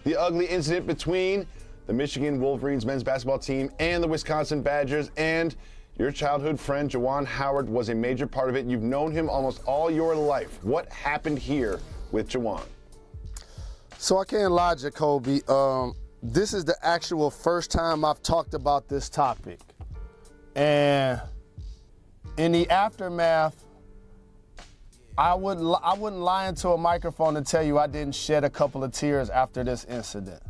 The ugly incident between the Michigan Wolverines men's basketball team and the Wisconsin Badgers, and your childhood friend Juwan Howard was a major part of it. You've known him almost all your life. What happened here with Juwan? So I can't lie, Jacoby. This is the actual first time I've talked about this topic. And in the aftermath, I wouldn't lie into a microphone and tell you I didn't shed a couple of tears after this incident.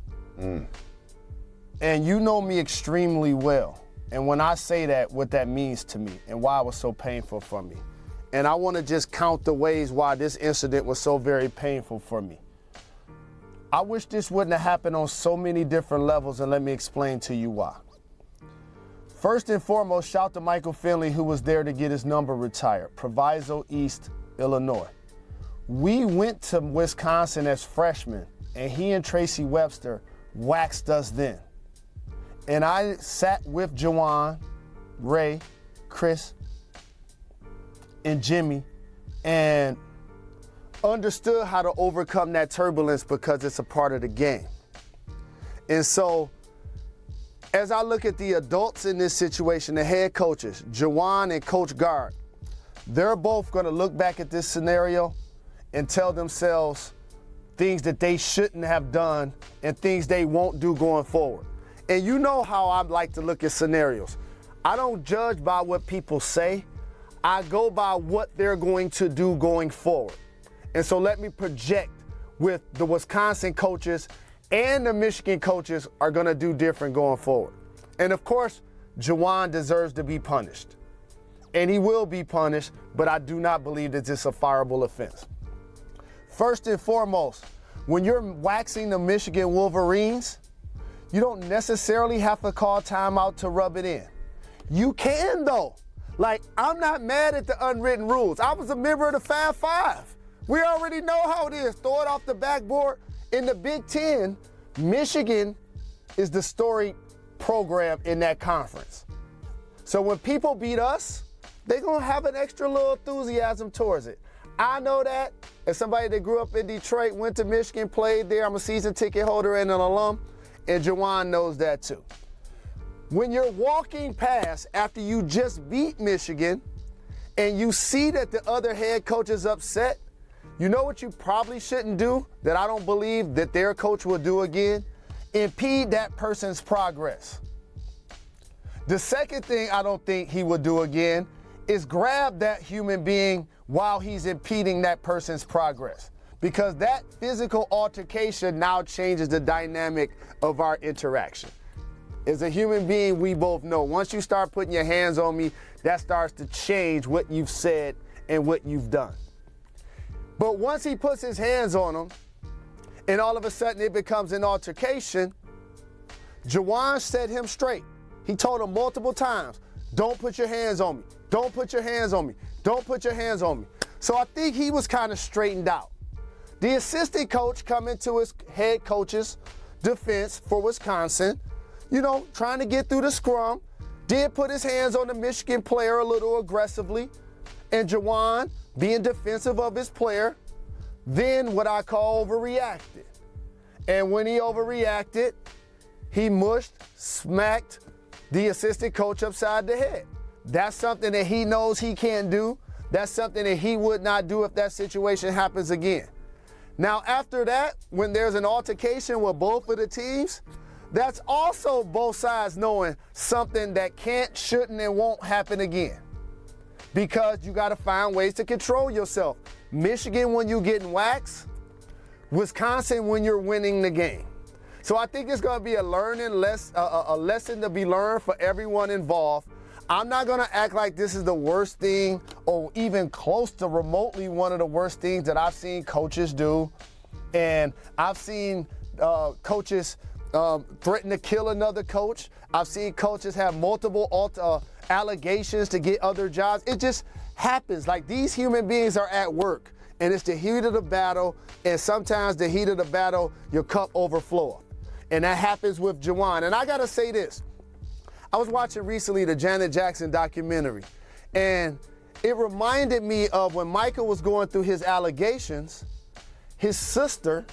And you know me extremely well. And when I say that, what that means to me and why it was so painful for me. And I want to just count the ways why this incident was so very painful for me. I wish this wouldn't have happened on so many different levels, and let me explain to you why. First and foremost, shout to Michael Finley, who was there to get his number retired, Proviso East, Illinois. We went to Wisconsin as freshmen, and he and Tracy Webster waxed us then. And I sat with Juwan, Ray, Chris, and Jimmy, and understood how to overcome that turbulence because it's a part of the game. And so, as I look at the adults in this situation, the head coaches, Juwan and Coach Gard, they're both going to look back at this scenario and tell themselves things that they shouldn't have done and things they won't do going forward. And you know how I like to look at scenarios. I don't judge by what people say. I go by what they're going to do going forward. And so let me project with the Wisconsin coaches and the Michigan coaches are going to do different going forward. And of course, Juwan deserves to be punished. And he will be punished, but I do not believe that this is a fireable offense. First and foremost, when you're waxing the Michigan Wolverines, you don't necessarily have to call timeout to rub it in. You can, though. Like, I'm not mad at the unwritten rules. I was a member of the Fab Five. We already know how it is. Throw it off the backboard. In the Big Ten, Michigan is the storied program in that conference. So when people beat us, they're going to have an extra little enthusiasm towards it. I know that. As somebody that grew up in Detroit, went to Michigan, played there, I'm a season ticket holder and an alum, and Juwan knows that too. When you're walking past after you just beat Michigan and you see that the other head coach is upset, you know what you probably shouldn't do that I don't believe that their coach will do again? Impede that person's progress. The second thing I don't think he will do again is grab that human being while he's impeding that person's progress, because that physical altercation now changes the dynamic of our interaction. As a human being, we both know once you start putting your hands on me, that starts to change what you've said and what you've done. But once he puts his hands on him, and all of a sudden it becomes an altercation, Juwan set him straight. He told him multiple times, don't put your hands on me. Don't put your hands on me. Don't put your hands on me. So I think he was kind of straightened out. The assistant coach coming to his head coach's defense for Wisconsin, you know, trying to get through the scrum, did put his hands on the Michigan player a little aggressively, and Juwan, being defensive of his player, then what I call overreacted. And when he overreacted, he mushed, smacked the assistant coach upside the head. That's something that he knows he can't do. That's something that he would not do if that situation happens again. Now, after that, when there's an altercation with both of the teams, that's also both sides knowing something that can't, shouldn't, and won't happen again. Because you got to find ways to control yourself. Michigan when you're getting waxed, Wisconsin when you're winning the game. So I think it's going to be a lesson to be learned for everyone involved. I'm not going to act like this is the worst thing or even close to remotely one of the worst things that I've seen coaches do. And I've seen coaches threaten to kill another coach. I've seen coaches have multiple allegations to get other jobs. It just happens. Like, these human beings are at work, and it's the heat of the battle, and sometimes the heat of the battle, your cup overflows. And that happens with Juwan. And I got to say this. I was watching recently the Janet Jackson documentary, and it reminded me of when Michael was going through his allegations, his sister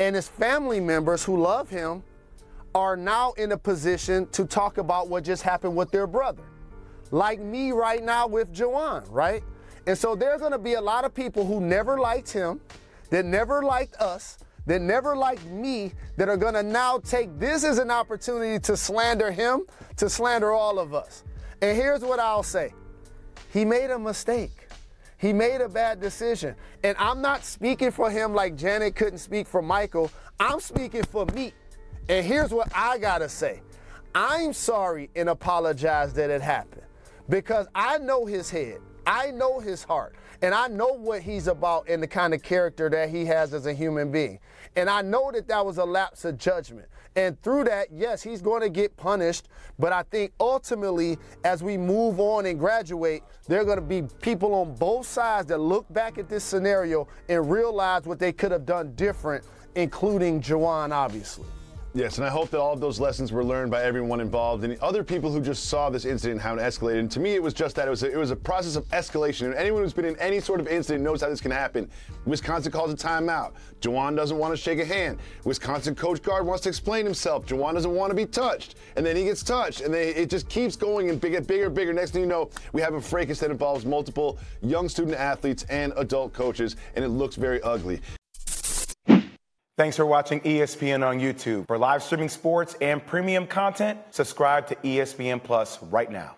And his family members who love him are now in a position to talk about what just happened with their brother. Like me right now with Juwan, right? And so there's going to be a lot of people who never liked him, that never liked us, that never liked me, that are going to now take this as an opportunity to slander him, to slander all of us. And here's what I'll say. He made a mistake. He made a bad decision. And I'm not speaking for him like Janet couldn't speak for Michael. I'm speaking for me. And here's what I got to say. I'm sorry and apologize that it happened, because I know his head. I know his heart, and I know what he's about and the kind of character that he has as a human being. And I know that that was a lapse of judgment. And through that, yes, he's going to get punished, but I think ultimately, as we move on and graduate, there are going to be people on both sides that look back at this scenario and realize what they could have done different, including Juwan, obviously. Yes, and I hope that all of those lessons were learned by everyone involved and other people who just saw this incident and how it escalated. And to me, it was just that. It was a process of escalation. And anyone who's been in any sort of incident knows how this can happen. Wisconsin calls a timeout. Juwan doesn't want to shake a hand. Wisconsin coach guard wants to explain himself. Juwan doesn't want to be touched. And then he gets touched. And it just keeps going and get bigger and bigger. Next thing you know, we have a fracas that involves multiple young student athletes and adult coaches, and it looks very ugly. Thanks for watching ESPN on YouTube. For live streaming sports and premium content, subscribe to ESPN Plus right now.